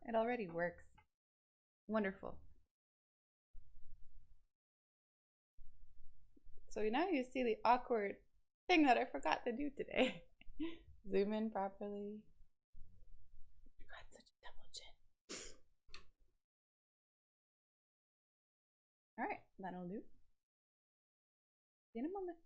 It already works. Wonderful. So now you see the awkward thing that I forgot to do today. Zoom in properly. God, such a double chin. All right, that'll do. See you in a moment.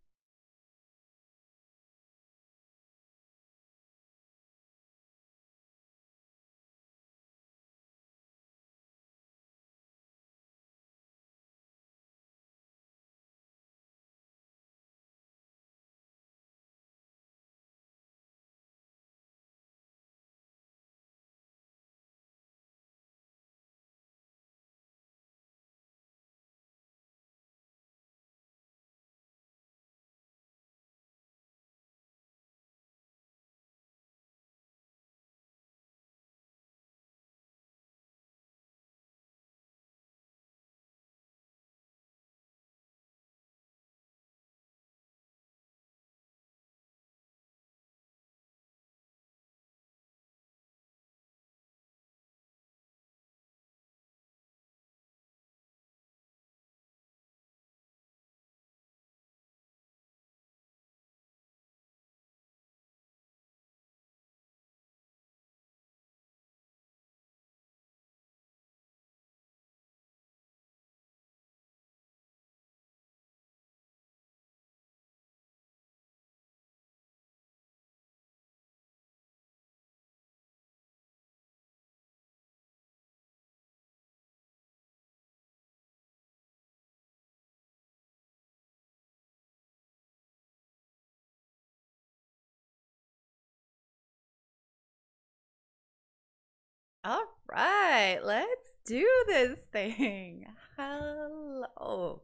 All right, let's do this thing. Hello.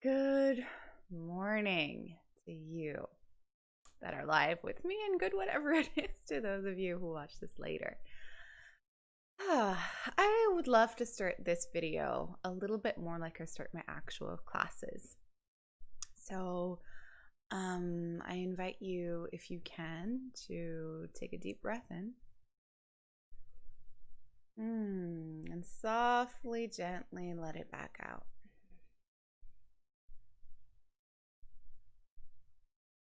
Good morning to you that are live with me, and good whatever it is to those of you who watch this later. I would love to start this video a little bit more like I start my actual classes. So I invite you, if you can, to take a deep breath in. And softly, gently let it back out.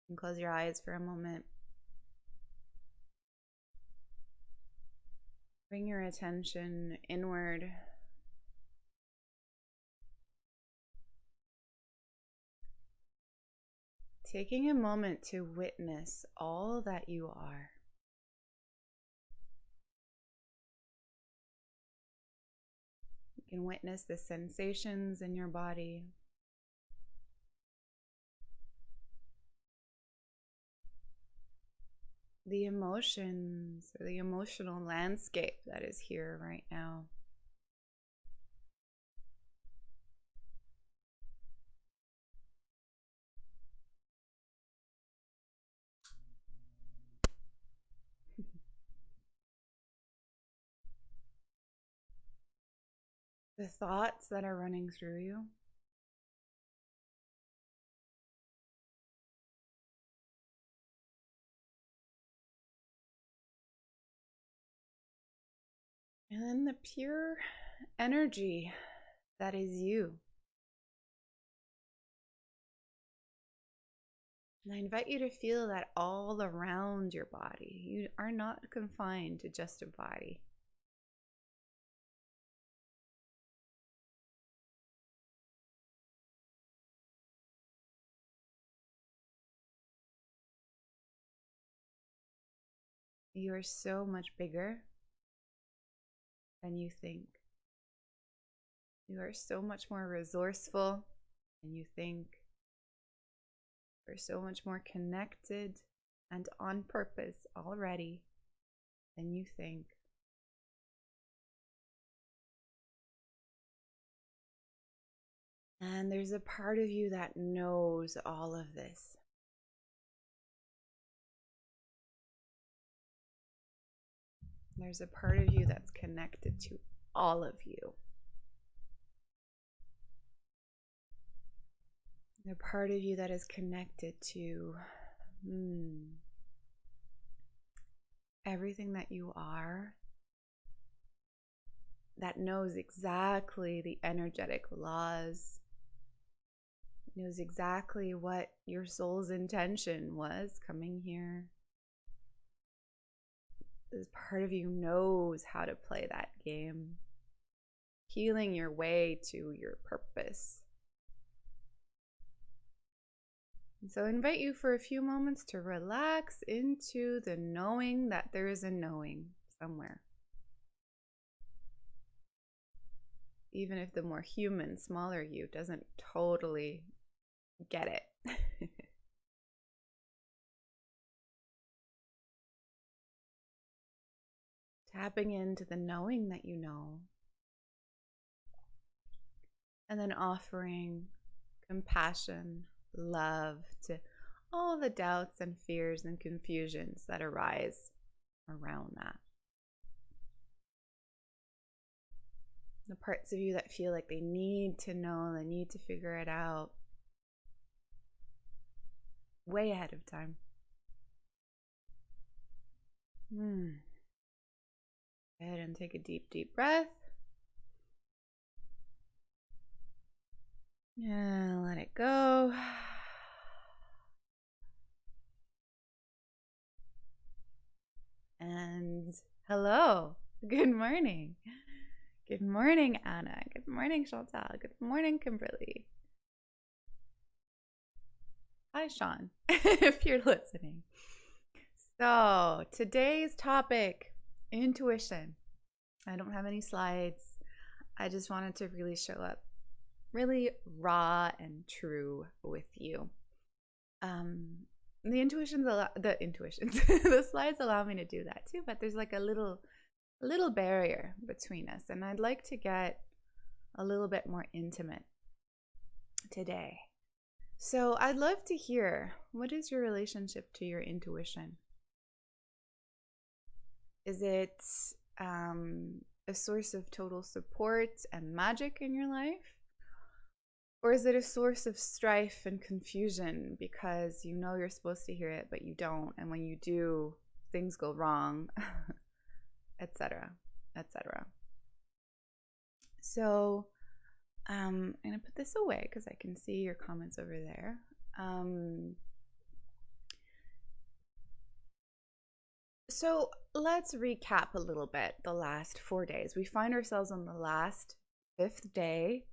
And close your eyes for a moment. Bring your attention inward. Taking a moment to witness all that you are. You can witness the sensations in your body. The emotions, or the emotional landscape that is here right now. The thoughts that are running through you. And then the pure energy that is you. And I invite you to feel that all around your body. You are not confined to just a body. You are so much bigger than you think. You are so much more resourceful than you think. You are so much more connected and on purpose already than you think. And there's a part of you that knows all of this. There's a part of you that's connected to all of you. A part of you that is connected to everything that you are that knows exactly the energetic laws, knows exactly what your soul's intention was coming here. This part of you knows how to play that game, healing your way to your purpose. And so I invite you for a few moments to relax into the knowing that there is a knowing somewhere. Even if the more human, smaller you doesn't totally get it. Tapping into the knowing that you know. And then offering compassion, love to all the doubts and fears and confusions that arise around that. The parts of you that feel like they need to know, they need to figure it out way ahead of time. Go ahead and take a deep, deep breath. And let it go. And hello. Good morning. Good morning, Anna. Good morning, Chantal. Good morning, Kimberly. Hi, Sean, if you're listening. So today's topic, intuition. I don't have any slides. I just wanted to really show up really raw and true with you. The slides allow me to do that too, but there's like a little barrier between us, and I'd like to get a little bit more intimate today. So I'd love to hear, what is your relationship to your intuition? Is it a source of total support and magic in your life? Or is it a source of strife and confusion because you know you're supposed to hear it, but you don't, and when you do, things go wrong, etc., etc. So I'm going to put this away because I can see your comments over there. So let's recap a little bit the last 4 days. We find ourselves on the last 5th day.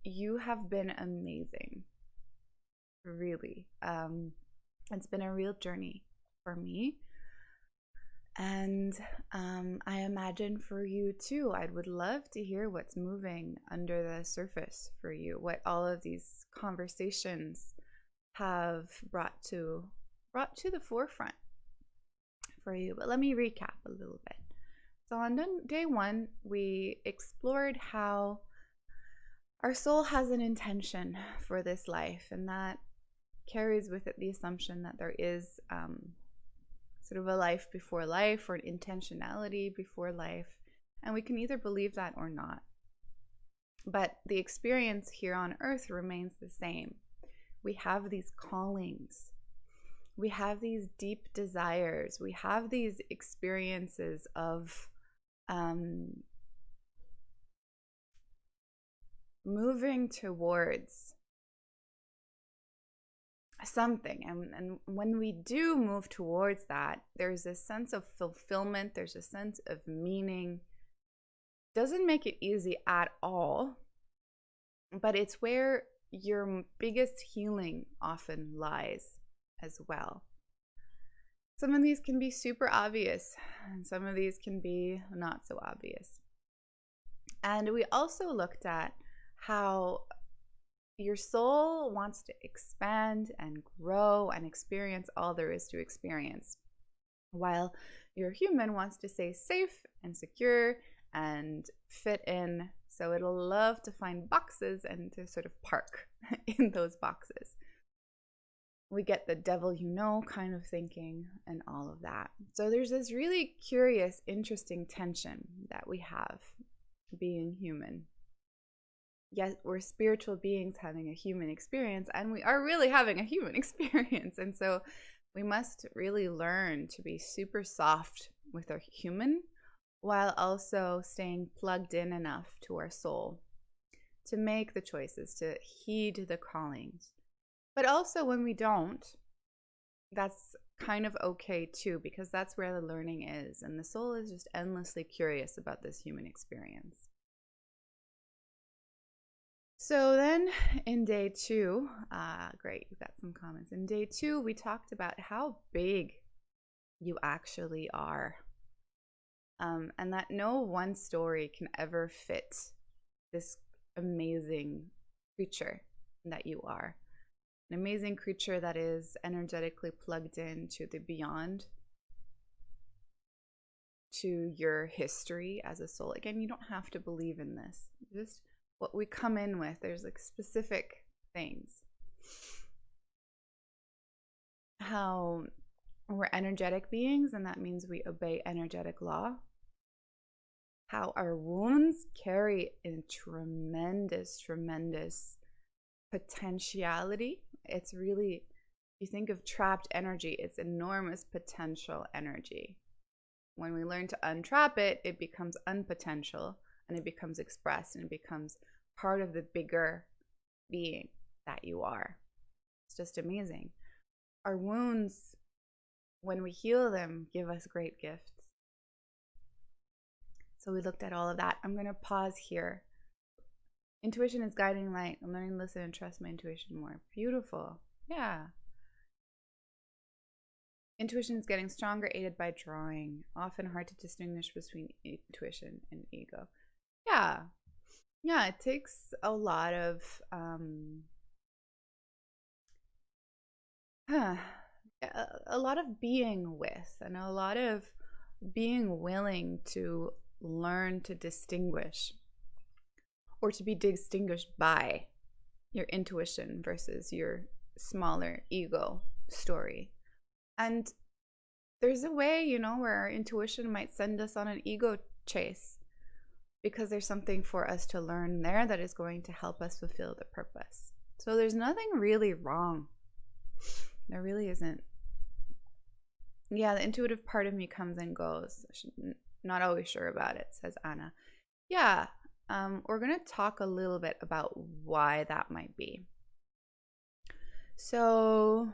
You have been amazing. Really. It's been a real journey for me. And I imagine for you too. I would love to hear what's moving under the surface for you, what all of these conversations have brought to the forefront for you. But let me recap a little bit. So on day 1, we explored how our soul has an intention for this life, and that carries with it the assumption that there is sort of a life before life, or an intentionality before life, and we can either believe that or not. But the experience here on earth remains the same. We have these callings. We have these deep desires. We have these experiences of moving towards something, and when we do move towards that, there's a sense of fulfillment, there's a sense of meaning. Doesn't make it easy at all, but it's where your biggest healing often lies as well. Some of these can be super obvious, and some of these can be not so obvious. And we also looked at how your soul wants to expand and grow and experience all there is to experience, while your human wants to stay safe and secure and fit in. So it'll love to find boxes and to sort of park in those boxes. We get the devil you know kind of thinking and all of that. So there's this really curious, interesting tension that we have being human. Yes, we're spiritual beings having a human experience, and we are really having a human experience. And so we must really learn to be super soft with our human, while also staying plugged in enough to our soul to make the choices, to heed the callings. But also when we don't, that's kind of okay too, because that's where the learning is. And the soul is just endlessly curious about this human experience. So then in day 2, great, we've got some comments. In day 2, we talked about how big you actually are. And that no one story can ever fit this amazing creature that you are. An amazing creature that is energetically plugged into the beyond, to your history as a soul. Again, you don't have to believe in this. Just what we come in with, there's like specific things. How we're energetic beings, and that means we obey energetic law. How our wounds carry a tremendous, tremendous potentiality. It's really, you think of trapped energy, it's enormous potential energy. When we learn to untrap it, it becomes unpotential, and it becomes expressed, and it becomes part of the bigger being that you are. It's just amazing. Our wounds, when we heal them, give us great gifts. So we looked at all of that. I'm going to pause here. Intuition is guiding light. I'm learning to listen and trust my intuition more. Beautiful. Yeah. Intuition is getting stronger, aided by drawing. Often hard to distinguish between intuition and ego. Yeah. Yeah, it takes a lot of a lot of being with, and a lot of being willing to learn to distinguish, or to be distinguished by, your intuition versus your smaller ego story. And there's a way, you know, where our intuition might send us on an ego chase, because there's something for us to learn there that is going to help us fulfill the purpose. So there's nothing really wrong. There really isn't. Yeah, the intuitive part of me comes and goes. Not always sure about it, says Anna. Yeah, we're going to talk a little bit about why that might be. So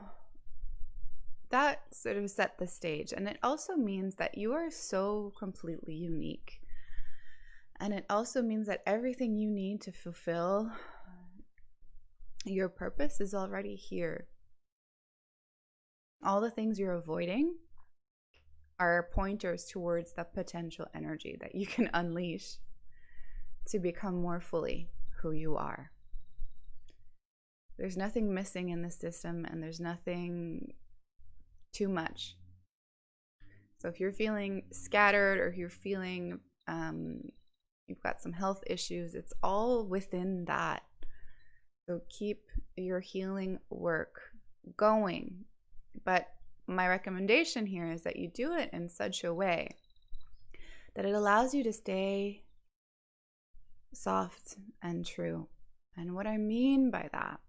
that sort of set the stage. And it also means that you are so completely unique. And it also means that everything you need to fulfill your purpose is already here. All the things you're avoiding are pointers towards the potential energy that you can unleash to become more fully who you are. There's nothing missing in the system, and there's nothing too much. So if you're feeling scattered, or if you're feeling you've got some health issues, it's all within that. So keep your healing work going. But my recommendation here is that you do it in such a way that it allows you to stay soft and true. And what I mean by that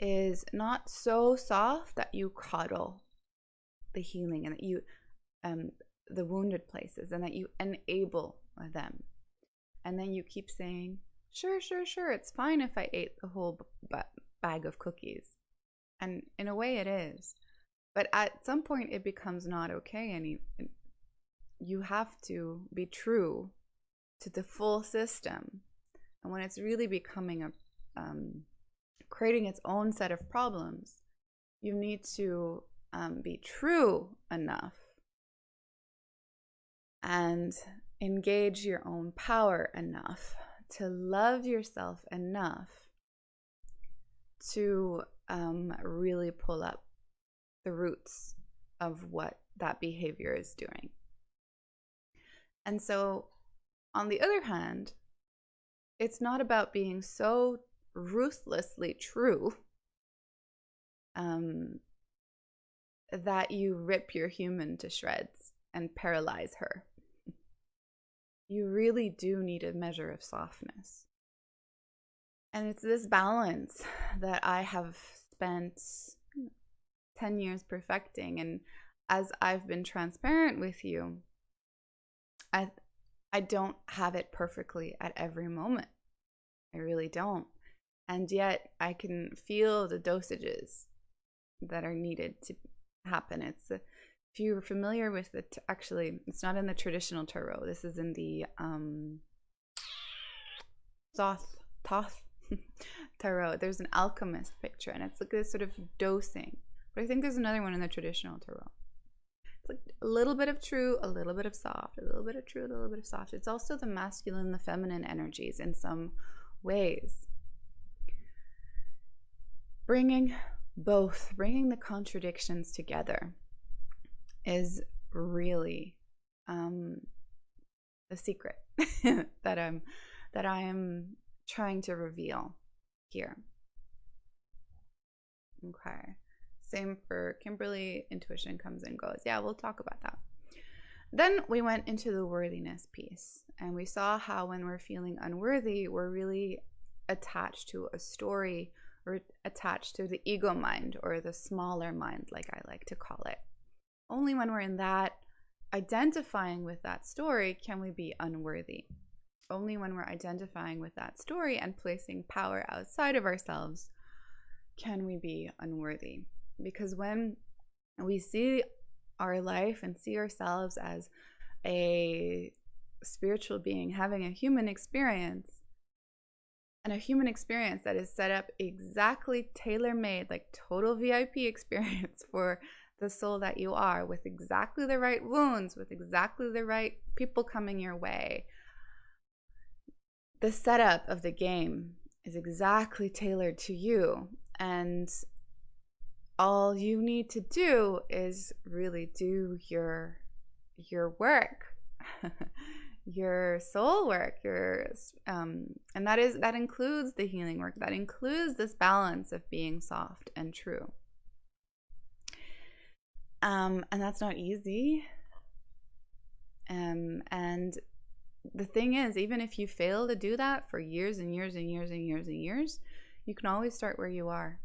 is not so soft that you coddle the healing, and that you the wounded places, and that you enable them, and then you keep saying, sure, it's fine if I ate the whole bag of cookies. And in a way it is, but at some point it becomes not okay, and you have to be true to the full system. And when it's really becoming a creating its own set of problems, you need to be true enough and engage your own power enough to love yourself enough to really pull up the roots of what that behavior is doing. And so, on the other hand, it's not about being so ruthlessly true that you rip your human to shreds and paralyze her. You really do need a measure of softness. And it's this balance that I have spent 10 years perfecting. And as I've been transparent with you, I I don't have it perfectly at every moment. I really don't. And yet I can feel the dosages that are needed to happen. If you're familiar with it, actually, it's not in the traditional tarot. This is in the Thoth tarot. There's an alchemist picture, and it's like this sort of dosing. But I think there's another one in the traditional tarot. It's like a little bit of true, a little bit of soft, a little bit of true, a little bit of soft. It's also the masculine, the feminine energies in some ways. Bringing both, bringing the contradictions together is really the secret that I am trying to reveal here. Okay. Same for Kimberly. Intuition comes and goes. Yeah, we'll talk about that. Then we went into the worthiness piece, and we saw how when we're feeling unworthy, we're really attached to a story, or attached to the ego mind, or the smaller mind, like I like to call it. Only when we're in that, identifying with that story, can we be unworthy. Only when we're identifying with that story and placing power outside of ourselves can we be unworthy. Because when we see our life and see ourselves as a spiritual being having a human experience, and a human experience that is set up exactly tailor-made, like total VIP experience for the soul that you are, with exactly the right wounds, with exactly the right people coming your way. The setup of the game is exactly tailored to you, and all you need to do is really do your work, your soul work, and that includes the healing work. That includes this balance of being soft and true. And that's not easy. And the thing is, even if you fail to do that for years and years and years and years and years, you can always start where you are.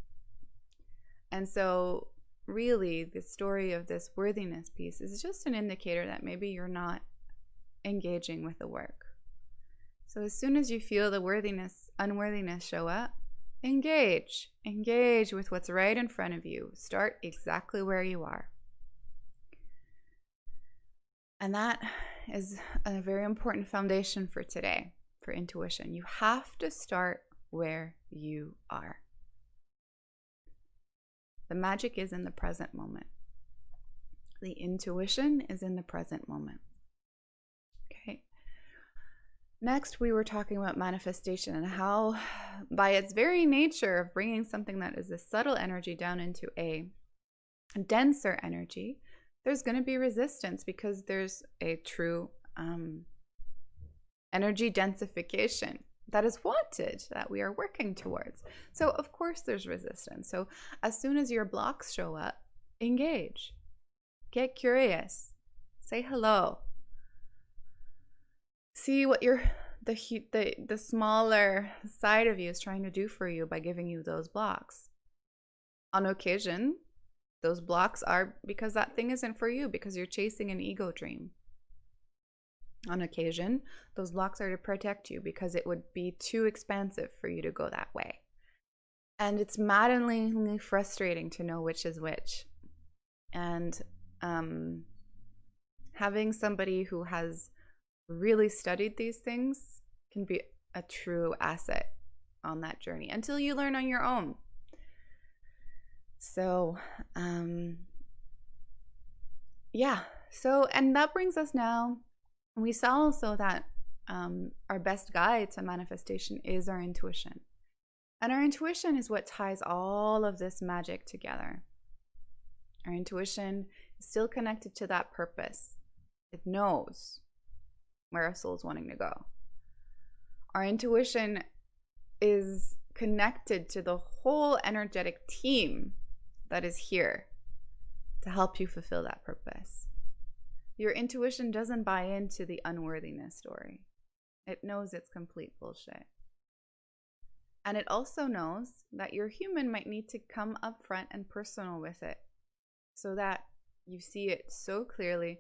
And so really the story of this worthiness piece is just an indicator that maybe you're not engaging with the work. So as soon as you feel the unworthiness show up, engage with what's right in front of you. Start exactly where you are. And that is a very important foundation for today, for intuition. You have to start where you are. The magic is in the present moment. The intuition is in the present moment. Okay. Next, we were talking about manifestation and how, by its very nature of bringing something that is a subtle energy down into a denser energy, there's going to be resistance because there's a true energy densification that is wanted, that we are working towards. So of course there's resistance. So as soon as your blocks show up, engage, get curious, say hello, see what the smaller side of you is trying to do for you by giving you those blocks. On occasion, those blocks are because that thing isn't for you, because you're chasing an ego dream. On occasion, those blocks are to protect you because it would be too expansive for you to go that way. And it's maddeningly frustrating to know which is which. And having somebody who has really studied these things can be a true asset on that journey until you learn on your own. So, yeah. So, and that brings us now. We saw also that our best guide to manifestation is our intuition. And our intuition is what ties all of this magic together. Our intuition is still connected to that purpose. It knows where our soul's wanting to go. Our intuition is connected to the whole energetic team that is here to help you fulfill that purpose. Your intuition doesn't buy into the unworthiness story. It knows it's complete bullshit. And it also knows that your human might need to come up front and personal with it so that you see it so clearly,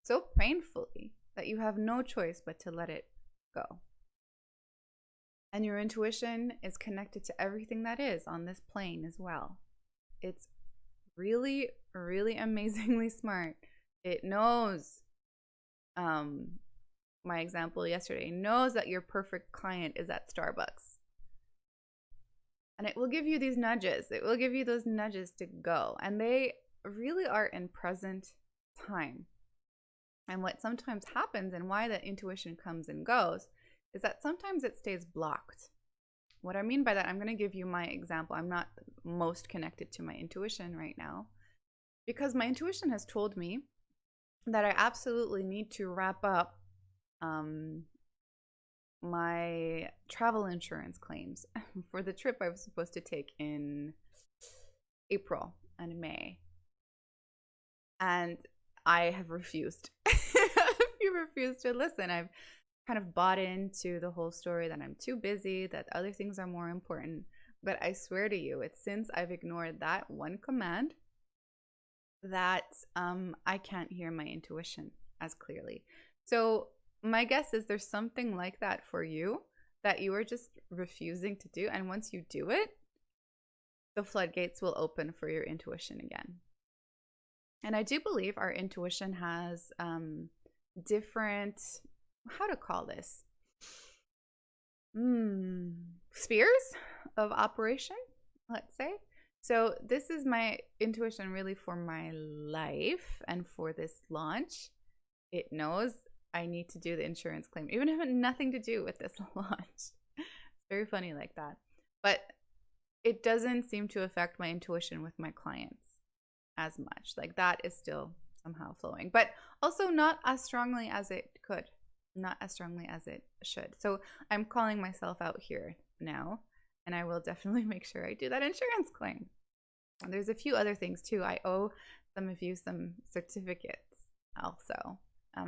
so painfully, that you have no choice but to let it go. And your intuition is connected to everything that is on this plane as well. It's really, really amazingly smart. It knows, my example yesterday, knows that your perfect client is at Starbucks. And it will give you these nudges. It will give you those nudges to go. And they really are in present time. And what sometimes happens, and why the intuition comes and goes, is that sometimes it stays blocked. What I mean by that, I'm going to give you my example. I'm not most connected to my intuition right now because my intuition has told me that I absolutely need to wrap up my travel insurance claims for the trip I was supposed to take in April and May. And I have refused. You refuse to listen. I've kind of bought into the whole story that I'm too busy, that other things are more important. But I swear to you, it's since I've ignored that one command that I can't hear my intuition as clearly. So my guess is there's something like that for you that you are just refusing to do. And once you do it, the floodgates will open for your intuition again. And I do believe our intuition has different, how to call this, spheres of operation, let's say. So this is my intuition really for my life and for this launch. It knows I need to do the insurance claim, even if it had nothing to do with this launch. It's very funny like that. But it doesn't seem to affect my intuition with my clients as much. Like that is still somehow flowing, but also not as strongly as it could, not as strongly as it should. So I'm calling myself out here now, and I will definitely make sure I do that insurance claim. And there's a few other things too. I owe some of you some certificates also.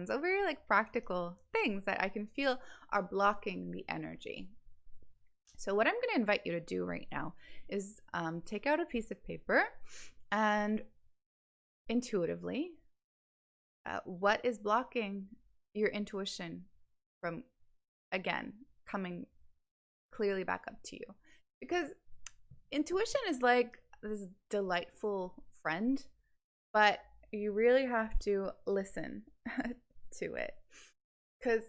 So very like practical things that I can feel are blocking the energy. So what I'm going to invite you to do right now is take out a piece of paper and intuitively, what is blocking your intuition from, again, coming clearly back up to you? Because intuition is like this delightful friend, but you really have to listen to it. Because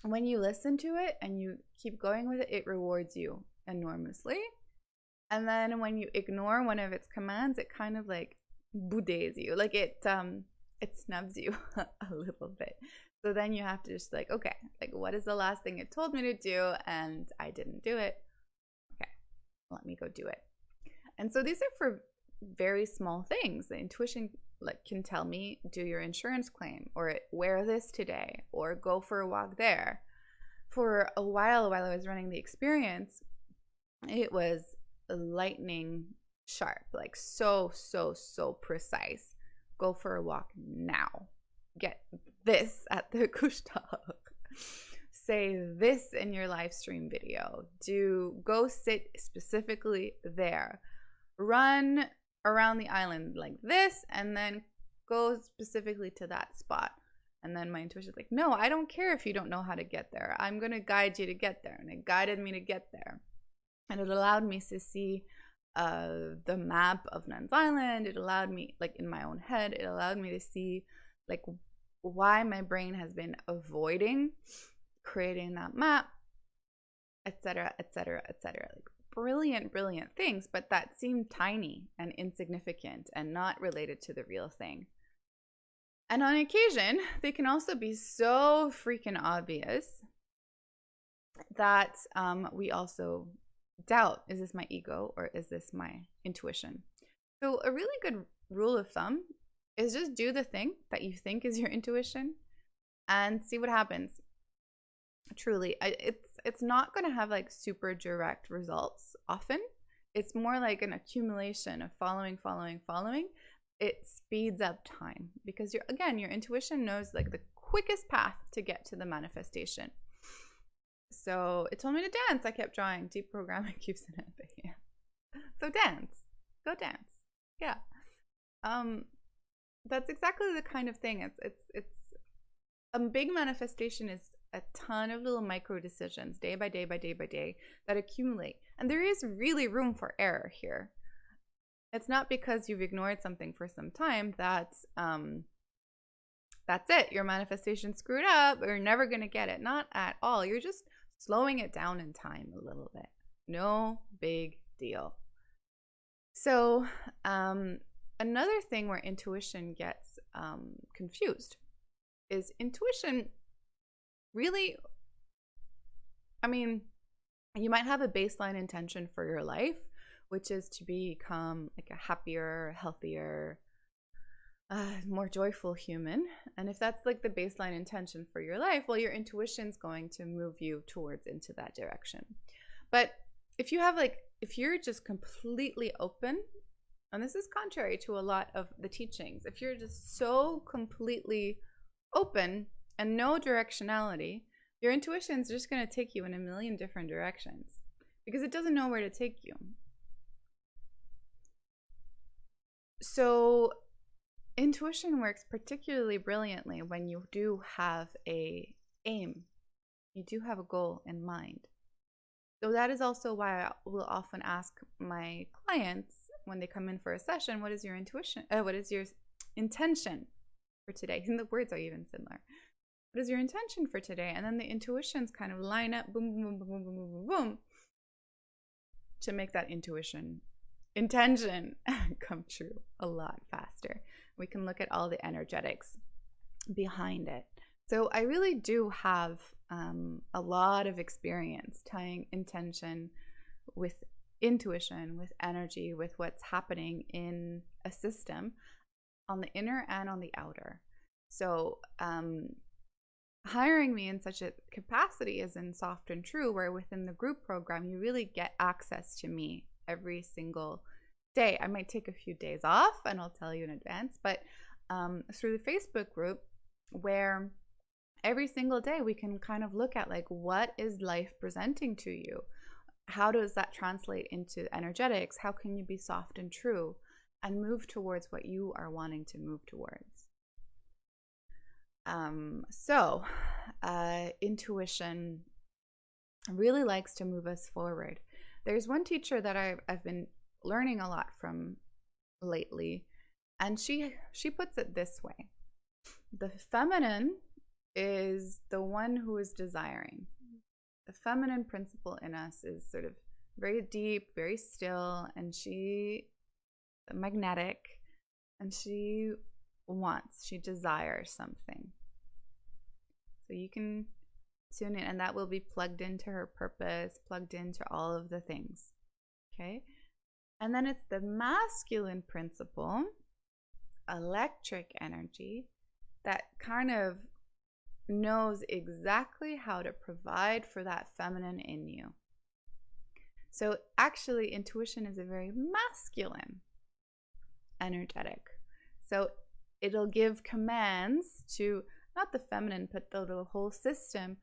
when you listen to it and you keep going with it, it rewards you enormously. And then when you ignore one of its commands, it kind of like boudes you, like it snubs you a little bit. So then you have to just like, okay, like what is the last thing it told me to do and I didn't do it? Okay, let me go do it. And so these are for very small things. The intuition like can tell me, do your insurance claim, or wear this today, or go for a walk there. For a while I was running the experience, it was lightning sharp, like so precise. Go for a walk now. Get this at the Kushtag. Say this in your live stream video. Go sit specifically there. Run around the island like this, and then go specifically to that spot. And then my intuition is like, no, I don't care if you don't know how to get there. I'm going to guide you to get there. And it guided me to get there. And it allowed me to see the map of Nuns Island. It allowed me, like in my own head, it allowed me to see like why my brain has been avoiding creating that map, etc., etc., etc. Like brilliant things, but that seemed tiny and insignificant and not related to the real thing. And on occasion, they can also be so freaking obvious that we also doubt, is this my ego or is this my intuition? So a really good rule of thumb is just do the thing that you think is your intuition and see what happens. Truly, it's not going to have like super direct results often. It's more like an accumulation of following. It speeds up time because your intuition knows like the quickest path to get to the manifestation. So it told me to dance. I kept drawing. Deep programming keeps it at bay. Yeah. So dance. Go dance. Yeah. That's exactly the kind of thing. It's a big manifestation is a ton of little micro decisions day by day by day by day that accumulate. And there is really room for error here. It's not because you've ignored something for some time that's it. Your manifestation screwed up. You're never going to get it. Not at all. You're just slowing it down in time a little bit. No big deal. So another thing where intuition gets confused is intuition really, I mean, you might have a baseline intention for your life, which is to become like a happier, healthier, more joyful human. And if that's like the baseline intention for your life, well, your intuition's going to move you towards into that direction. But if you're just completely open, and this is contrary to a lot of the teachings, if you're just so completely open and no directionality, your intuition's just going to take you in a million different directions because it doesn't know where to take you. So intuition works particularly brilliantly when you do have a aim. You do have a goal in mind. So that is also why I will often ask my clients when they come in for a session, what is your intuition? What is your intention for today? And the words are even similar. What is your intention for today? And then the intuitions kind of line up, boom, boom, boom, boom, boom, boom, boom, boom, to make that intention come true a lot faster. We can look at all the energetics behind it. So I really do have a lot of experience tying intention with intuition, with energy, with what's happening in a system on the inner and on the outer. So hiring me in such a capacity as in Soft and True, where within the group program, you really get access to me every single day. I might take a few days off and I'll tell you in advance, but through the Facebook group, where every single day we can kind of look at like, what is life presenting to you? How does that translate into energetics? How can you be soft and true and move towards what you are wanting to move towards? Intuition really likes to move us forward. There's one teacher that I've been learning a lot from lately, and she puts it this way: the feminine is the one who is desiring. The feminine principle in us is sort of very deep, very still, and she magnetic, and she desires something. So you can tune in, and that will be plugged into her purpose, plugged into all of the things. Okay. And then it's the masculine principle, electric energy, that kind of knows exactly how to provide for that feminine in you. So actually, intuition is a very masculine energetic. So it'll give commands to not the feminine, but the whole system.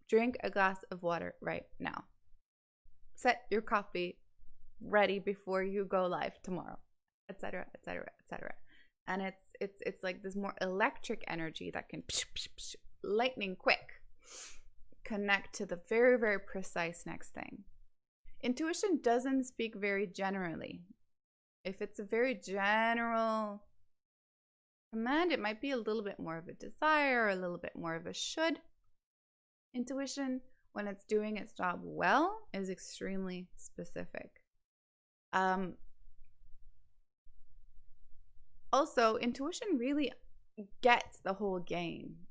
Drink a glass of water right now. Set your coffee ready before you go live tomorrow, etc., etc., etc. And it's like this more electric energy that can lightning quick connect to the very, very precise next thing. Intuition doesn't speak very generally. If it's a very general command, it might be a little bit more of a desire, or a little bit more of a should. Intuition, when it's doing its job well, is extremely specific. Also, intuition really gets the whole game.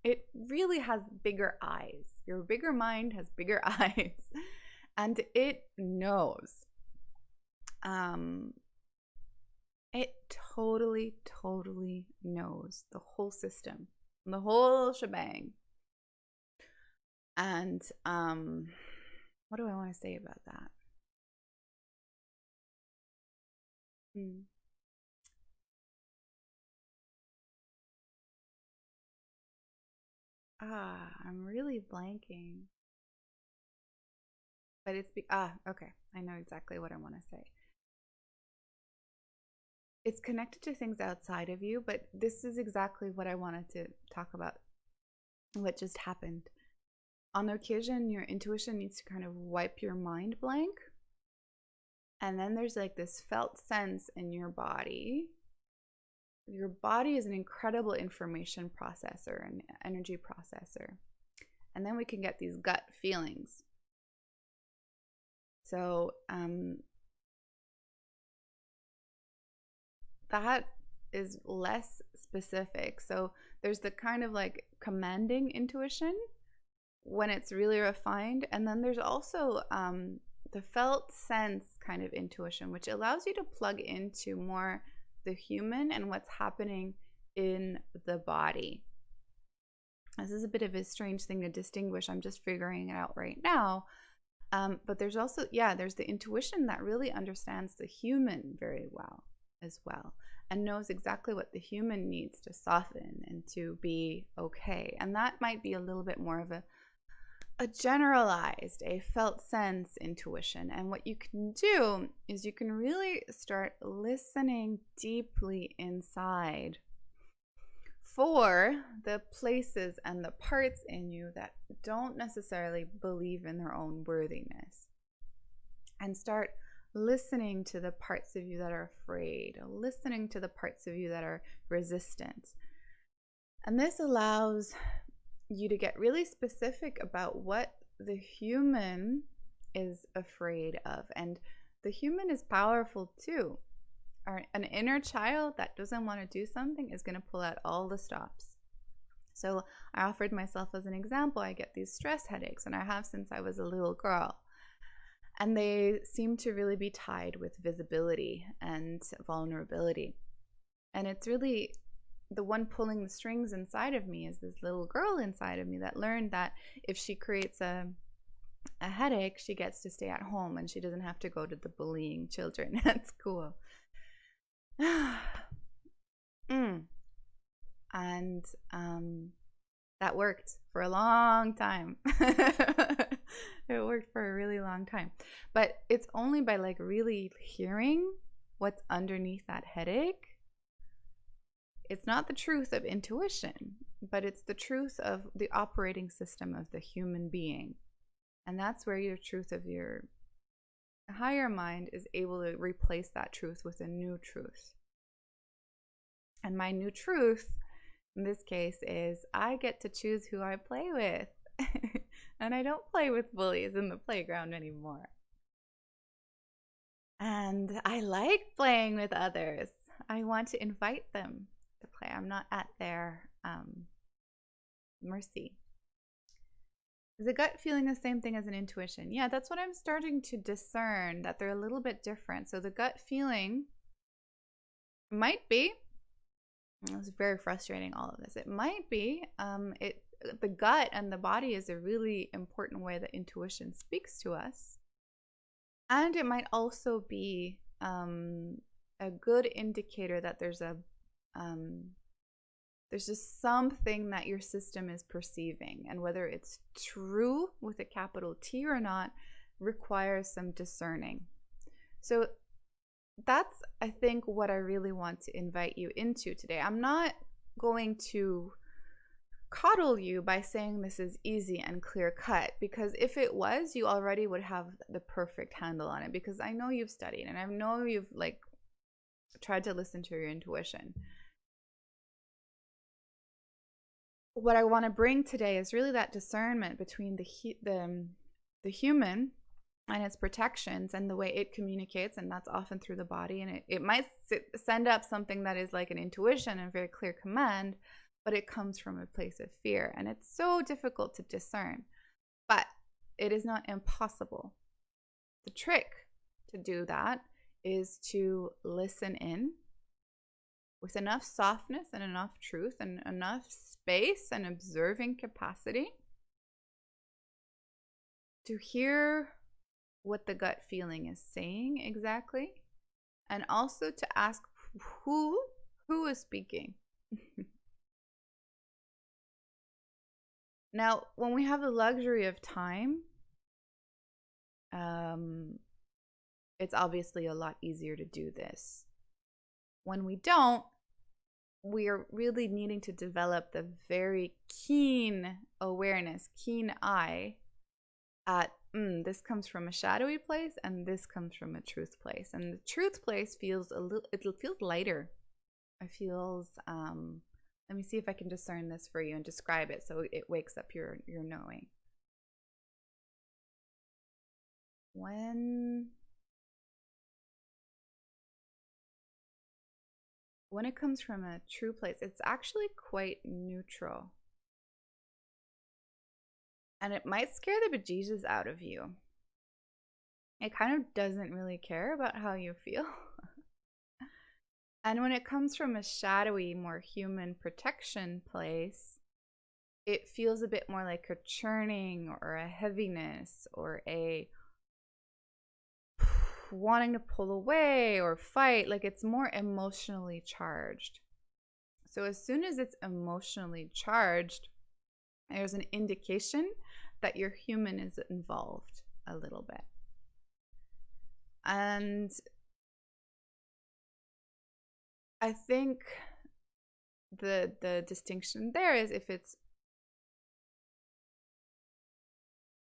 It really has bigger eyes. Your bigger mind has bigger eyes, and it knows. It totally knows the whole system, the whole shebang. And what do I want to say about that? I'm really blanking. But it's okay. I know exactly what I want to say. It's connected to things outside of you, but this is exactly what I wanted to talk about what just happened. On occasion, your intuition needs to kind of wipe your mind blank. And then there's like this felt sense in your body. Your body is an incredible information processor, an energy processor. And then we can get these gut feelings. So that is less specific. So there's the kind of like commanding intuition when it's really refined. And then there's also the felt sense kind of intuition, which allows you to plug into more the human and what's happening in the body. This is a bit of a strange thing to distinguish. I'm just figuring it out right now. But there's also, there's the intuition that really understands the human very well as well, and knows exactly what the human needs to soften and to be okay. And that might be a little bit more of a generalized, a felt sense intuition. And what you can do is you can really start listening deeply inside for the places and the parts in you that don't necessarily believe in their own worthiness, and start listening to the parts of you that are afraid, listening to the parts of you that are resistant. And this allows you to get really specific about what the human is afraid of. And the human is powerful too. An inner child that doesn't want to do something is going to pull out all the stops. So I offered myself as an example. I get these stress headaches, and I have since I was a little girl. And they seem to really be tied with visibility and vulnerability. And it's really the one pulling the strings inside of me is this little girl inside of me that learned that if she creates a headache, she gets to stay at home and she doesn't have to go to the bullying children. That's cool. And that worked for a long time. It worked for a really long time. But it's only by like really hearing what's underneath that headache. It's not the truth of intuition, but it's the truth of the operating system of the human being. And that's where your truth of your higher mind is able to replace that truth with a new truth. And my new truth in this case is I get to choose who I play with. And I don't play with bullies in the playground anymore. And I like playing with others. I want to invite them to play. I'm not at their mercy. Is a gut feeling the same thing as an intuition? Yeah, that's what I'm starting to discern, that they're a little bit different. So the gut feeling might be, it's very frustrating, all of this. It might be, the gut and the body is a really important way that intuition speaks to us. And it might also be a good indicator that there's just something that your system is perceiving, and whether it's true with a capital T or not requires some discerning. So that's, I think, what I really want to invite you into today. I'm not going to coddle you by saying this is easy and clear cut, because if it was, you already would have the perfect handle on it, because I know you've studied and I know you've like tried to listen to your intuition. What I want to bring today is really that discernment between the human and its protections and the way it communicates, and that's often through the body. And it might send up something that is like an intuition and very clear command, but it comes from a place of fear, and it's so difficult to discern. But it is not impossible. The trick to do that is to listen in with enough softness and enough truth and enough space and observing capacity to hear what the gut feeling is saying exactly, and also to ask who is speaking. Now, when we have the luxury of time, it's obviously a lot easier to do this. When we don't, we are really needing to develop the very keen awareness, keen eye at this comes from a shadowy place and this comes from a truth place. And the truth place feels it feels lighter. It feels let me see if I can discern this for you and describe it so it wakes up your knowing. When it comes from a true place, it's actually quite neutral. And it might scare the bejesus out of you. It kind of doesn't really care about how you feel. And when it comes from a shadowy, more human protection place, it feels a bit more like a churning or a heaviness or a wanting to pull away or fight. Like it's more emotionally charged. So as soon as it's emotionally charged, there's an indication that your human is involved a little bit. And I think the distinction there is if it's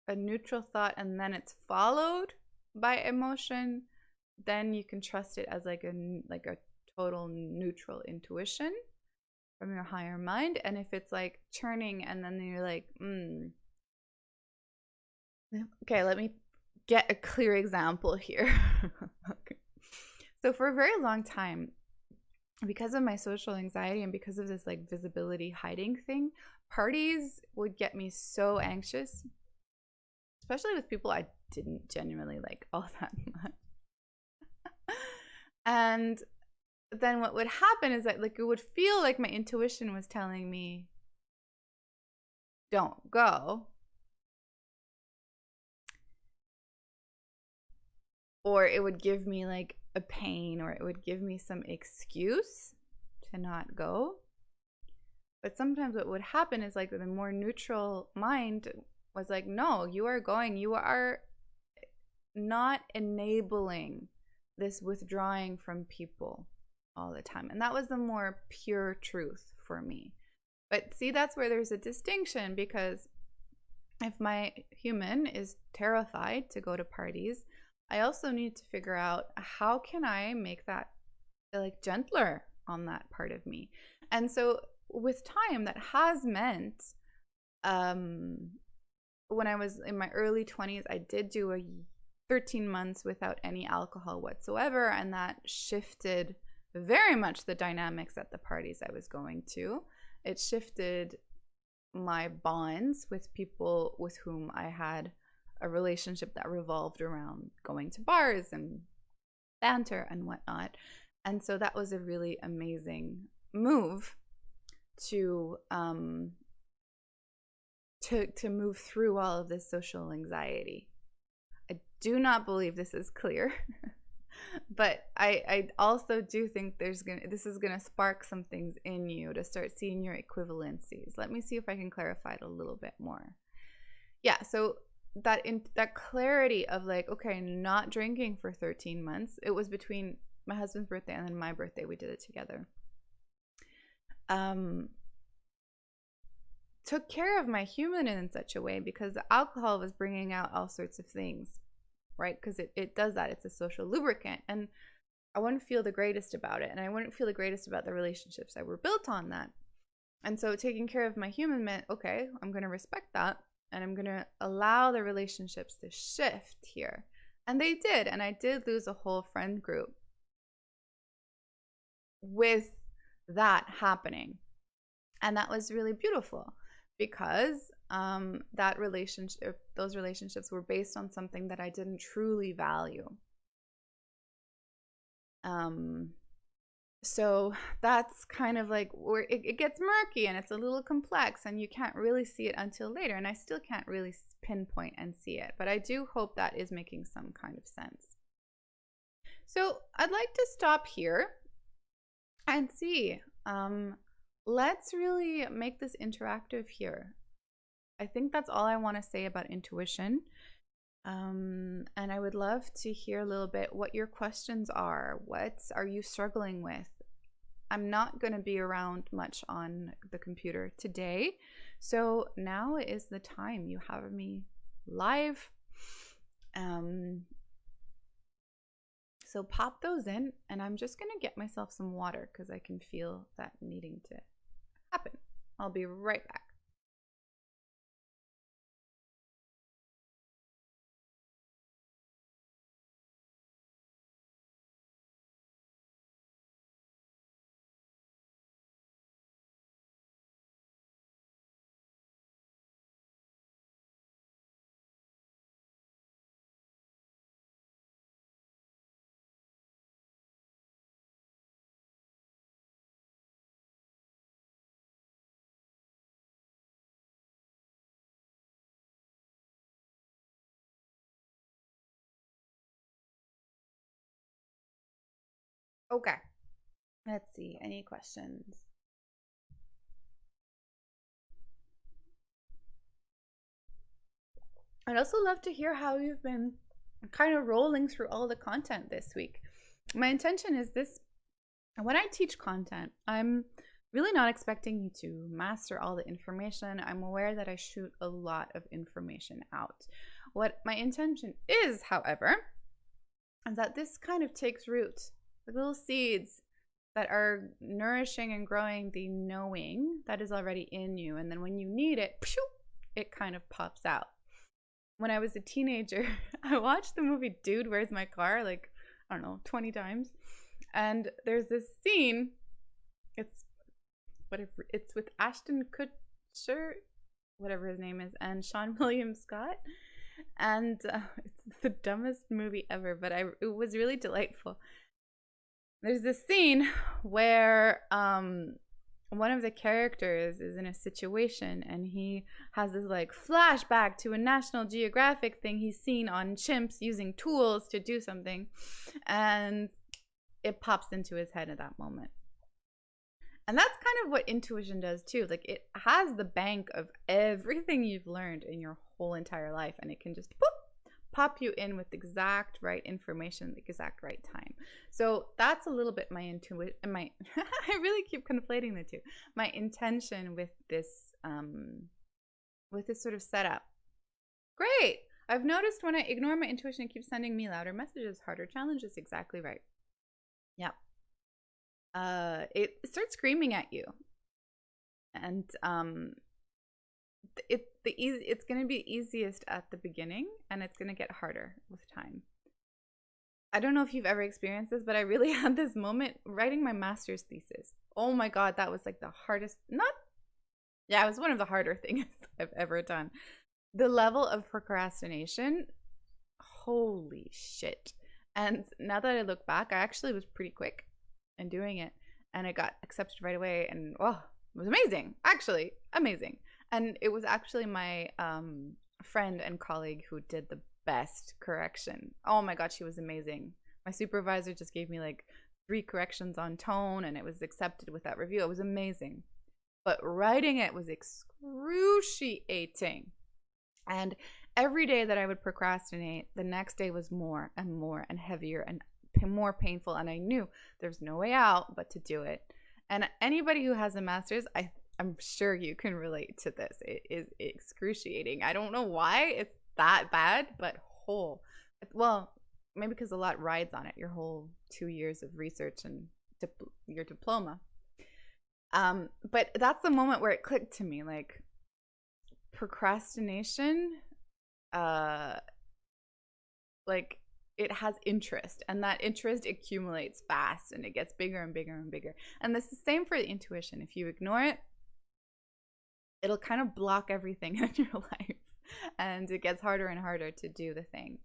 a neutral thought and then it's followed by emotion, then you can trust it as like a total neutral intuition from your higher mind. And if it's like churning and then you're like, okay, let me get a clear example here. Okay. So for a very long time, because of my social anxiety and because of this like visibility hiding thing, parties would get me so anxious, especially with people I didn't genuinely like all that much. And then what would happen is that like it would feel like my intuition was telling me, don't go. Or it would give me like a pain, or it would give me some excuse to not go. But sometimes what would happen is like the more neutral mind was like, no, you are going. You are not enabling this withdrawing from people all the time. And that was the more pure truth for me. But see, that's where there's a distinction, because if my human is terrified to go to parties, I also need to figure out how can I make that like gentler on that part of me. And so with time, that has meant when I was in my early 20s, I did do a 13 months without any alcohol whatsoever, and that shifted very much the dynamics at the parties I was going to. It shifted my bonds with people with whom I had a relationship that revolved around going to bars and banter and whatnot. And so that was a really amazing move to move through all of this social anxiety. I do not believe this is clear, but I also do think this is gonna spark some things in you to start seeing your equivalencies. Let me see if I can clarify it a little bit more. Yeah, so that clarity of like, okay, not drinking for 13 months. It was between my husband's birthday and then my birthday. We did it together. Took care of my human in such a way because the alcohol was bringing out all sorts of things, right? Because it does that. It's a social lubricant. And I wouldn't feel the greatest about it. And I wouldn't feel the greatest about the relationships that were built on that. And so taking care of my human meant, okay, I'm going to respect that. And I'm going to allow the relationships to shift here. And they did. And I did lose a whole friend group with that happening. And that was really beautiful because those relationships were based on something that I didn't truly value. So that's kind of like where it gets murky and it's a little complex and you can't really see it until later. And I still can't really pinpoint and see it, but I do hope that is making some kind of sense. So I'd like to stop here and see. Let's really make this interactive here. I think that's all I want to say about intuition. And I would love to hear a little bit what your questions are. What are you struggling with? I'm not going to be around much on the computer today. So now is the time. You have me live. So pop those in, and I'm just going to get myself some water because I can feel that needing to happen. I'll be right back. Okay. Let's see. Any questions? I'd also love to hear how you've been kind of rolling through all the content this week. My intention is this: when I teach content, I'm really not expecting you to master all the information. I'm aware that I shoot a lot of information out. What my intention is, however, is that this kind of takes root, the little seeds that are nourishing and growing the knowing that is already in you. And then when you need it, it kind of pops out. When I was a teenager, I watched the movie Dude, Where's My Car? Like, I don't know, 20 times. And there's this scene, it's with Ashton Kutcher, whatever his name is, and Sean William Scott. And it's the dumbest movie ever, but it was really delightful. There's this scene where one of the characters is in a situation and he has this like flashback to a National Geographic thing he's seen on chimps using tools to do something, and it pops into his head at that moment. And that's kind of what intuition does too. Like, it has the bank of everything you've learned in your whole entire life, and it can just pop you in with the exact right information, the exact right time. So that's a little bit my intuition. I really keep conflating the two. My intention with this sort of setup. Great. I've noticed when I ignore my intuition, it keeps sending me louder messages, harder challenges. Exactly right. Yep. It starts screaming at you, and it's going to be easiest at the beginning, and it's going to get harder with time. I don't know if you've ever experienced this, but I really had this moment writing my master's thesis. Oh my God, that was like the hardest, it was one of the harder things I've ever done. The level of procrastination, holy shit. And now that I look back, I actually was pretty quick in doing it, and it got accepted right away, and it was amazing, actually amazing. And it was actually my friend and colleague who did the best correction. Oh my God, she was amazing. My supervisor just gave me like 3 corrections on tone, and it was accepted with that review. It was amazing. But writing it was excruciating. And every day that I would procrastinate, the next day was more and more and heavier and more painful, and I knew there's no way out but to do it. And anybody who has a master's, I'm sure you can relate to this. It is excruciating. I don't know why it's that bad, but maybe because a lot rides on it, your whole 2 years of research and your diploma. But that's the moment where it clicked to me, like, procrastination, like, it has interest, and that interest accumulates fast, and it gets bigger and bigger and bigger. And this is the same for the intuition. If you ignore it, it'll kind of block everything in your life, and it gets harder and harder to do the thing.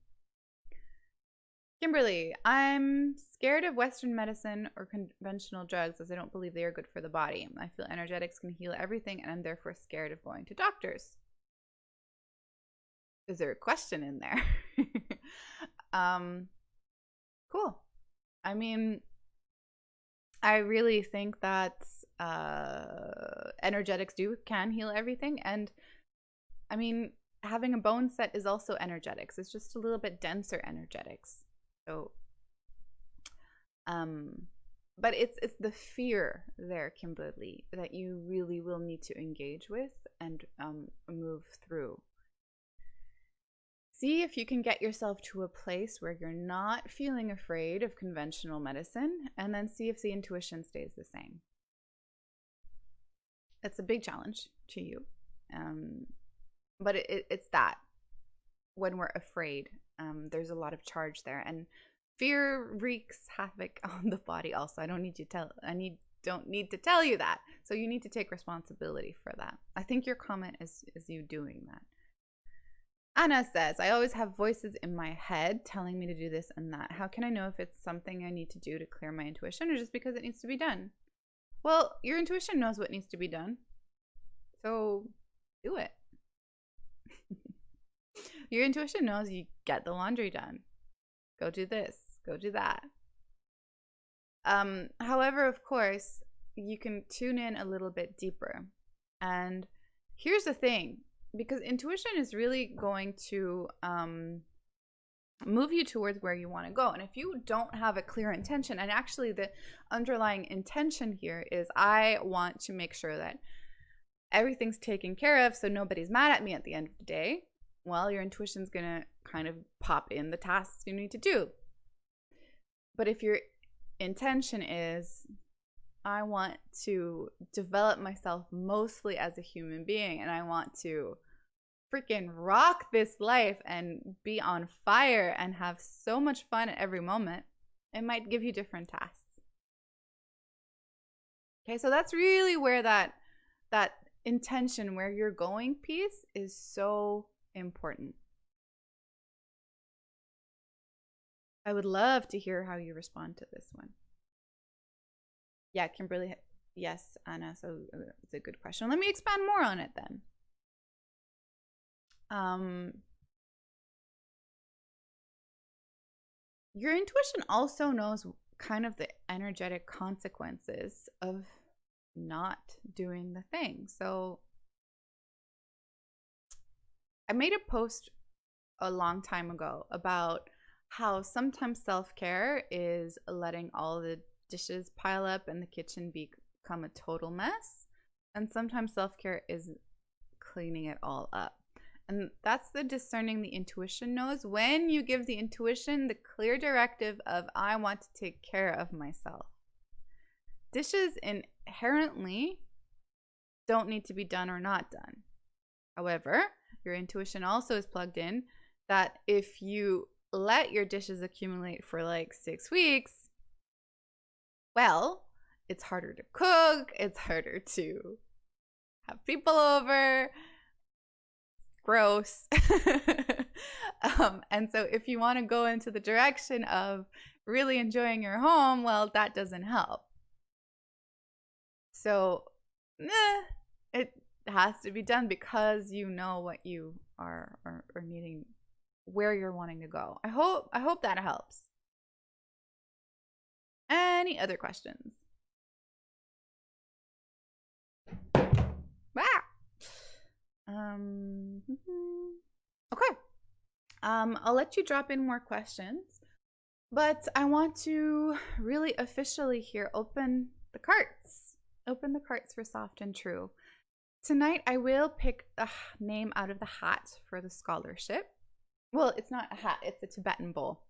Kimberly, I'm scared of Western medicine or conventional drugs as I don't believe they are good for the body. I feel energetics can heal everything, and I'm therefore scared of going to doctors. Is there a question in there? Cool. I mean, I really think that energetics can heal everything. And I mean, having a bone set is also energetics. It's just a little bit denser energetics. So But it's the fear there, Kimberly, that you really will need to engage with and move through. See if you can get yourself to a place where you're not feeling afraid of conventional medicine, and then see if the intuition stays the same. It's a big challenge to you, but it's that when we're afraid, there's a lot of charge there, and fear wreaks havoc on the body. Also, don't need to tell you that. So you need to take responsibility for that. I think your comment is you doing that. Anna says, I always have voices in my head telling me to do this and that. How can I know if it's something I need to do to clear my intuition, or just because it needs to be done? Well, your intuition knows what needs to be done. So do it. Your intuition knows you get the laundry done. Go do this. Go do that. However, of course, you can tune in a little bit deeper. And here's the thing, because intuition is really going to move you towards where you want to go. And if you don't have a clear intention, and actually the underlying intention here is I want to make sure that everything's taken care of so nobody's mad at me at the end of the day, well, your intuition's going to kind of pop in the tasks you need to do. But if your intention is, I want to develop myself mostly as a human being, and I want to freaking rock this life and be on fire and have so much fun at every moment, it might give you different tasks. Okay, so that's really where that intention, where you're going piece is so important. I would love to hear how you respond to this one. Yeah, Kimberly, yes, Anna, so it's a good question. Let me expand more on it then. Your intuition also knows kind of the energetic consequences of not doing the thing. So I made a post a long time ago about how sometimes self-care is letting all the dishes pile up and the kitchen become a total mess, and sometimes self-care is cleaning it all up. And that's the discerning the intuition knows. When you give the intuition the clear directive of I want to take care of myself, dishes inherently don't need to be done or not done. However, your intuition also is plugged in that if you let your dishes accumulate for like 6 weeks, well, it's harder to cook, it's harder to have people over. Gross. And so if you want to go into the direction of really enjoying your home, well, that doesn't help. So it has to be done because you know what you are needing, where you're wanting to go. I hope that helps. Any other questions? Okay. I'll let you drop in more questions, but I want to really officially here open the carts. Open the carts for Soft and True. Tonight I will pick a name out of the hat for the scholarship. Well, it's not a hat, it's a Tibetan bowl.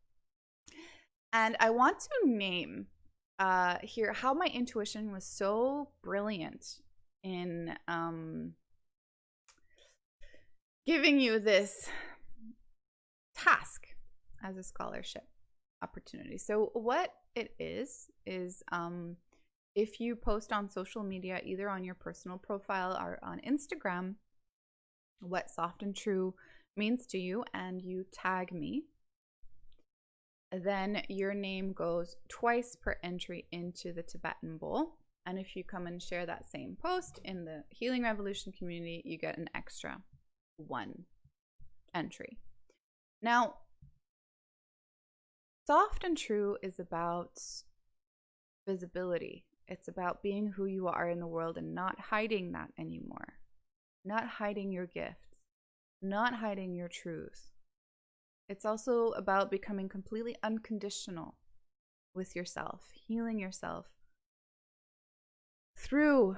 And I want to name here how my intuition was so brilliant in giving you this task as a scholarship opportunity. So what it is if you post on social media, either on your personal profile or on Instagram, what Soft and True means to you, and you tag me, then your name goes twice per entry into the Tibetan bowl. And if you come and share that same post in the Healing Revolution community, you get an extra 1 entry. Now, Soft and True is about visibility. It's about being who you are in the world and not hiding that anymore. Not hiding your gifts. Not hiding your truth. It's also about becoming completely unconditional with yourself, healing yourself through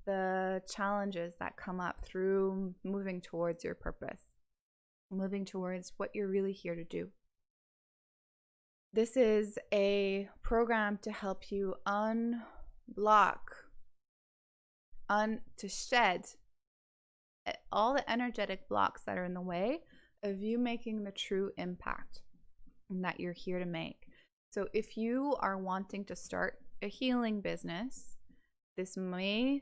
the challenges that come up, through moving towards your purpose, moving towards what you're really here to do. This is a program to help you unblock, to shed all the energetic blocks that are in the way of you making the true impact that you're here to make. So if you are wanting to start a healing business, this may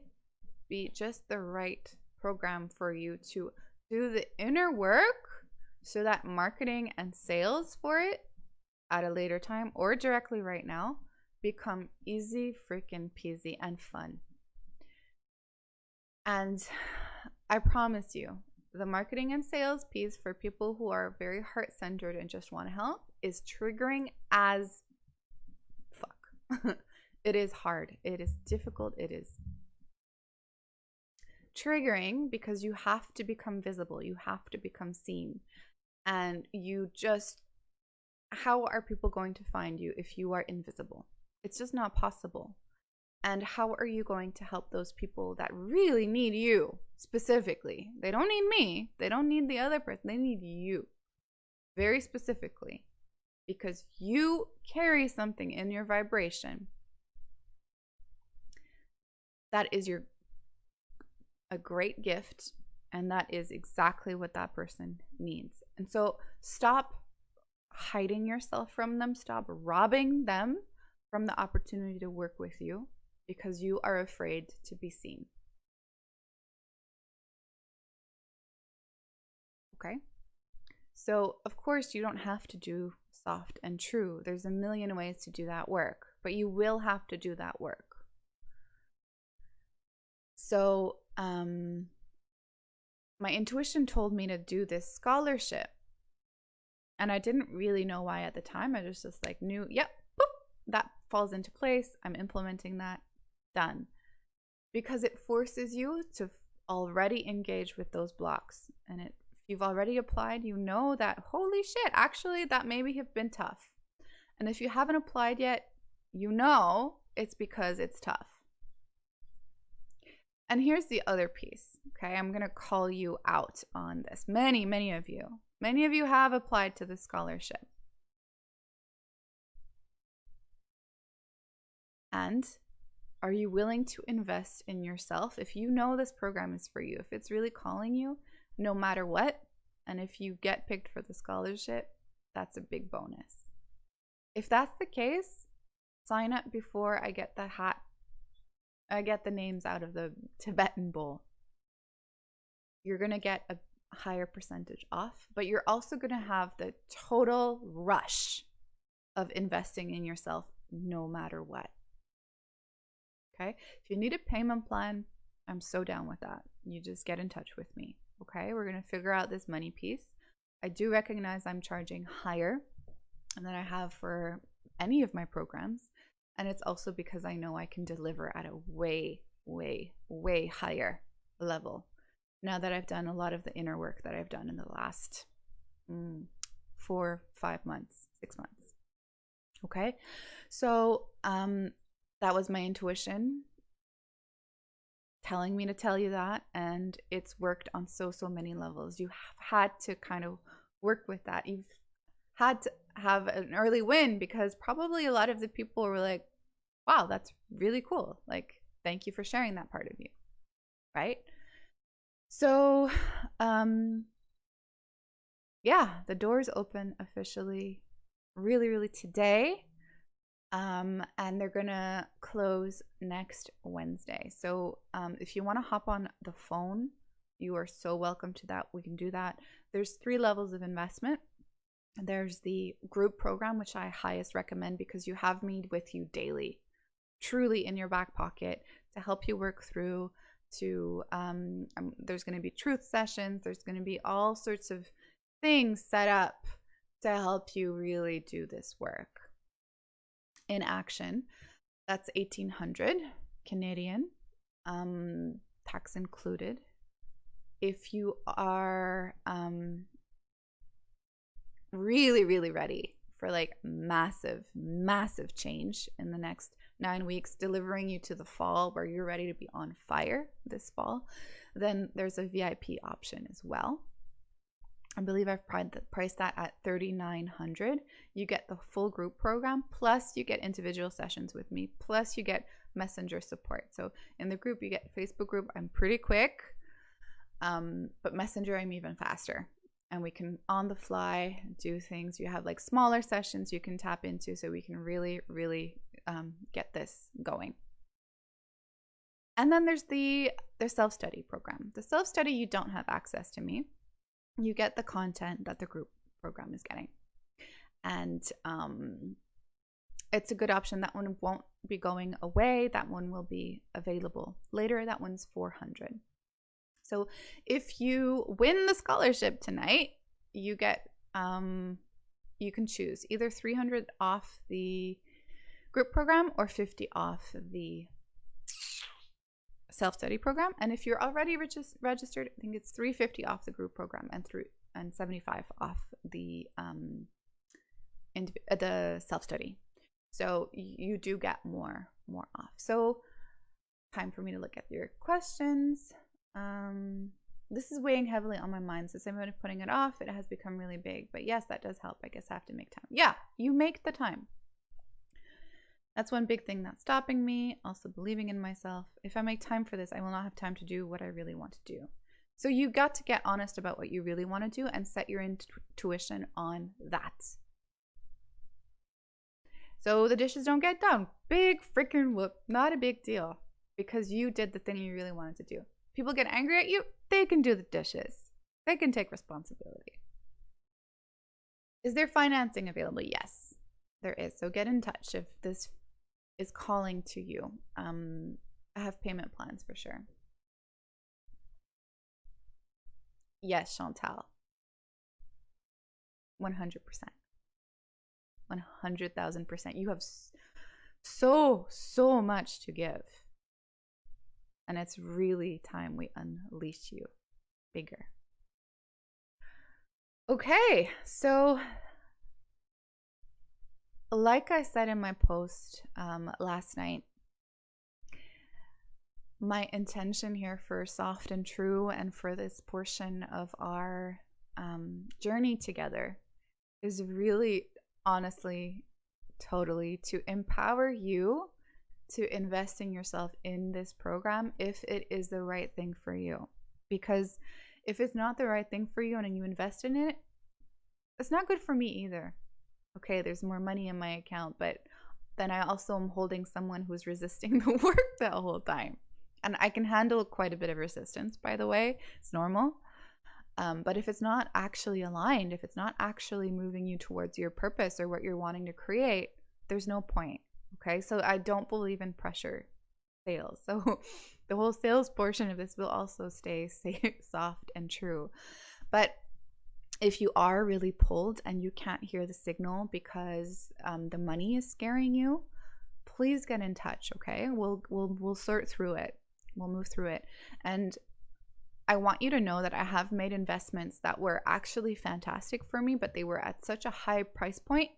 be just the right program for you to do the inner work so that marketing and sales for it at a later time or directly right now become easy freaking peasy and fun. And I promise you, the marketing and sales piece for people who are very heart-centered and just want to help is triggering as fuck. It is hard. It is difficult. It is triggering because you have to become visible. You have to become seen. And you just, how are people going to find you if you are invisible? It's just not possible. And how are you going to help those people that really need you specifically? They don't need me. They don't need the other person. They need you very specifically, because you carry something in your vibration that is a great gift, and that is exactly what that person needs. And so stop hiding yourself from them. Stop robbing them from the opportunity to work with you because you are afraid to be seen. Okay? So, of course, you don't have to do soft and true. There's a million ways to do that work, but you will have to do that work. So, my intuition told me to do this scholarship. And I didn't really know why at the time. I just like knew, yep, boop, that falls into place. I'm implementing that. Done. Because it forces you to already engage with those blocks. And if you've already applied, you know that, holy shit, actually, that maybe have been tough. And if you haven't applied yet, you know it's because it's tough. And here's the other piece, okay? I'm going to call you out on this. Many of you have applied to the scholarship. And are you willing to invest in yourself? If you know this program is for you, if it's really calling you, no matter what, and if you get picked for the scholarship, that's a big bonus. If that's the case, sign up before I get the hat. I get the names out of the Tibetan bowl. You're going to get a higher percentage off, but you're also going to have the total rush of investing in yourself no matter what. Okay? If you need a payment plan, I'm so down with that. You just get in touch with me. Okay? We're going to figure out this money piece. I do recognize I'm charging higher than I have for any of my programs. And it's also because I know I can deliver at a way higher level now that I've done a lot of the inner work that I've done in the last 4, 5 months, 6 months. Okay, so that was my intuition telling me to tell you that, and it's worked on so many levels. You have had to kind of work with that. You've had to have an early win because probably a lot of the people were like, wow, that's really cool. Like, thank you for sharing that part of you, right? So, yeah, the doors open officially really today. And they're gonna close next Wednesday. So if you want to hop on the phone, you are so welcome to that. We can do that. There's 3 levels of investment. There's the group program, which I highest recommend because you have me with you daily, truly in your back pocket to help you work through to, there's going to be truth sessions. There's going to be all sorts of things set up to help you really do this work in action. That's 1,800 Canadian, tax included. If you are really ready for like massive, massive change in the next 9 weeks, delivering you to the fall where you're ready to be on fire this fall, then there's a VIP option as well. I believe I've priced that at $3,900. You get the full group program, plus you get individual sessions with me, plus you get messenger support. So in the group, you get Facebook group. I'm pretty quick, but messenger, I'm even faster. And we can on the fly do things. You have like smaller sessions you can tap into, so we can really, really get this going. And then there's the self-study program. The self-study, you don't have access to me. You get the content that the group program is getting. And it's a good option. That one won't be going away. That one will be available later. That one's $400. So if you win the scholarship tonight, you get you can choose either $300 off the group program or $50 off the self-study program. And if you're already registered, I think it's $350 off the group program and $75 off the self-study. So you do get more off. So time for me to look at your questions. This is weighing heavily on my mind since I've been putting it off. It has become really big, but yes, that does help. I guess I have to make time. Yeah, you make the time. That's one big thing that's stopping me. Also believing in myself. If I make time for this, I will not have time to do what I really want to do. So you got to get honest about what you really want to do and set your intuition on that. So the dishes don't get done. Big freaking whoop. Not a big deal, because you did the thing you really wanted to do. People get angry at you, they can do the dishes. They can take responsibility. Is there financing available? Yes, there is. So get in touch if this is calling to you. I have payment plans for sure. Yes, Chantal. 100%. 100,000%. You have so much to give. And it's really time we unleash you bigger. Okay, so like I said in my post last night, my intention here for Soft and True and for this portion of our journey together is really, honestly, totally to empower you to invest in yourself in this program if it is the right thing for you. Because if it's not the right thing for you and you invest in it, it's not good for me either. Okay, there's more money in my account, but then I also am holding someone who's resisting the work that whole time. And I can handle quite a bit of resistance, by the way. It's normal. But if it's not actually aligned, if it's not actually moving you towards your purpose or what you're wanting to create, there's no point. Okay, so I don't believe in pressure sales. So the whole sales portion of this will also stay soft and true. But if you are really pulled and you can't hear the signal because the money is scaring you, please get in touch. Okay, we'll sort through it. We'll move through it. And I want you to know that I have made investments that were actually fantastic for me, but they were at such a high price point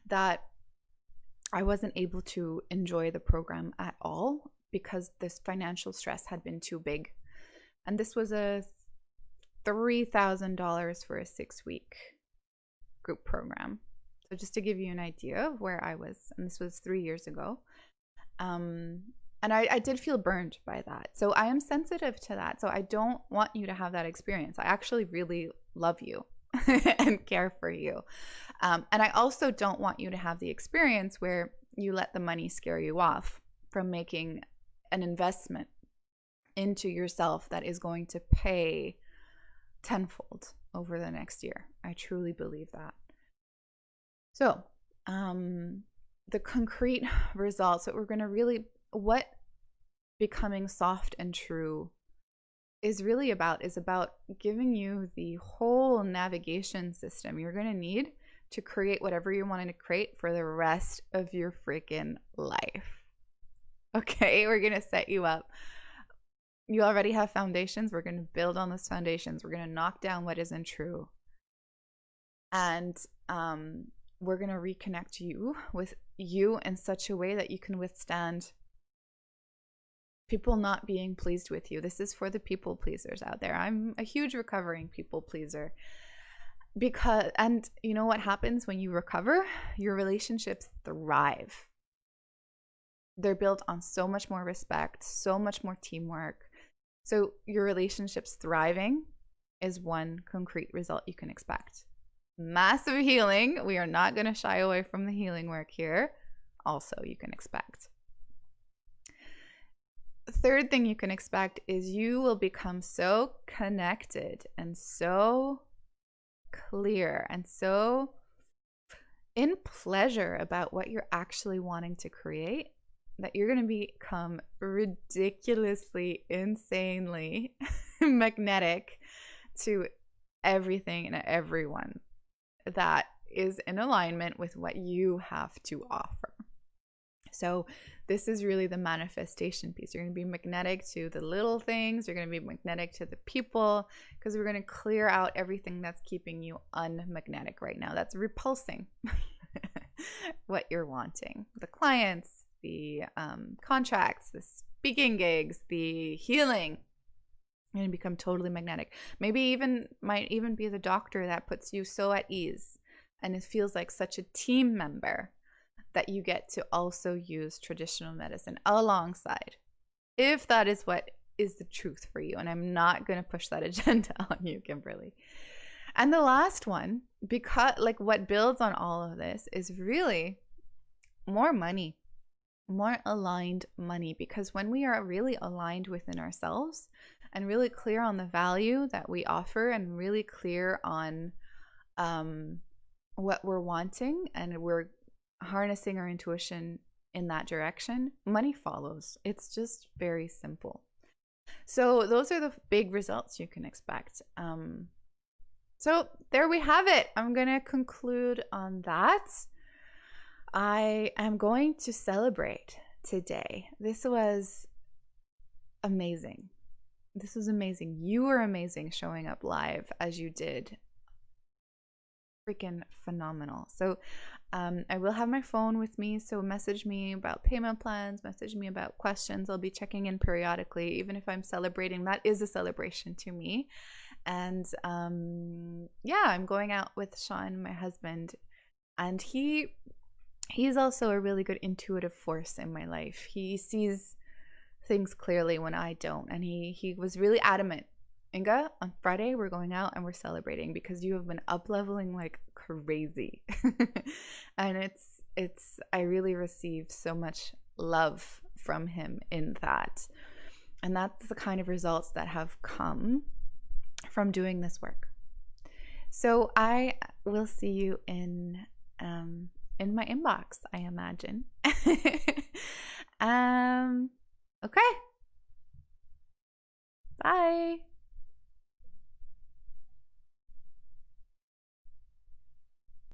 that I wasn't able to enjoy the program at all because this financial stress had been too big. And this was a $3,000 for a 6-week group program. So just to give you an idea of where I was, and this was 3 years ago. And I did feel burned by that. So I am sensitive to that. So I don't want you to have that experience. I actually really love you and care for you. And I also don't want you to have the experience where you let the money scare you off from making an investment into yourself that is going to pay tenfold over the next year. I truly believe that. So the concrete results that we're going to really, what becoming soft and true is really about, is about giving you the whole navigation system you're going to need to create whatever you're wanting to create for the rest of your freaking life. Okay, we're going to set you up. You already have foundations. We're going to build on those foundations. We're going to knock down what isn't true. And we're going to reconnect you with you in such a way that you can withstand people not being pleased with you. This is for the people pleasers out there. I'm a huge recovering people pleaser. And you know what happens when you recover? Your relationships thrive. They're built on so much more respect, so much more teamwork. So your relationships thriving is one concrete result you can expect. Massive healing. We are not going to shy away from the healing work here. Also, you can expect. Third thing you can expect is you will become so connected and so clear and so in pleasure about what you're actually wanting to create that you're going to become ridiculously, insanely magnetic to everything and everyone that is in alignment with what you have to offer. So this is really the manifestation piece. You're going to be magnetic to the little things. You're going to be magnetic to the people, because we're going to clear out everything that's keeping you unmagnetic right now. That's repulsing what you're wanting. The clients, the contracts, the speaking gigs, the healing. You're going to become totally magnetic. Maybe might even be the doctor that puts you so at ease, and it feels like such a team member that you get to also use traditional medicine alongside, if that is what is the truth for you. And I'm not going to push that agenda on you, Kimberly. And the last one, because like what builds on all of this is really more money, more aligned money. Because when we are really aligned within ourselves and really clear on the value that we offer and really clear on what we're wanting, and we're harnessing our intuition in that direction, money follows. It's just very simple. So those are the big results you can expect. So there we have it. I'm going to conclude on that. I am going to celebrate today. This was amazing. This was amazing. You were amazing showing up live as you did. Freaking phenomenal. So I will have my phone with me, so message me about payment plans, message me about questions. I'll be checking in periodically, even if I'm celebrating. That is a celebration to me. And yeah, I'm going out with Sean, my husband, and he's also a really good intuitive force in my life. He sees things clearly when I don't, and he was really adamant. Inga, on Friday we're going out and we're celebrating because you have been up leveling like crazy. And I really receive so much love from him in that. And that's the kind of results that have come from doing this work. So I will see you in my inbox, I imagine. Okay. Bye.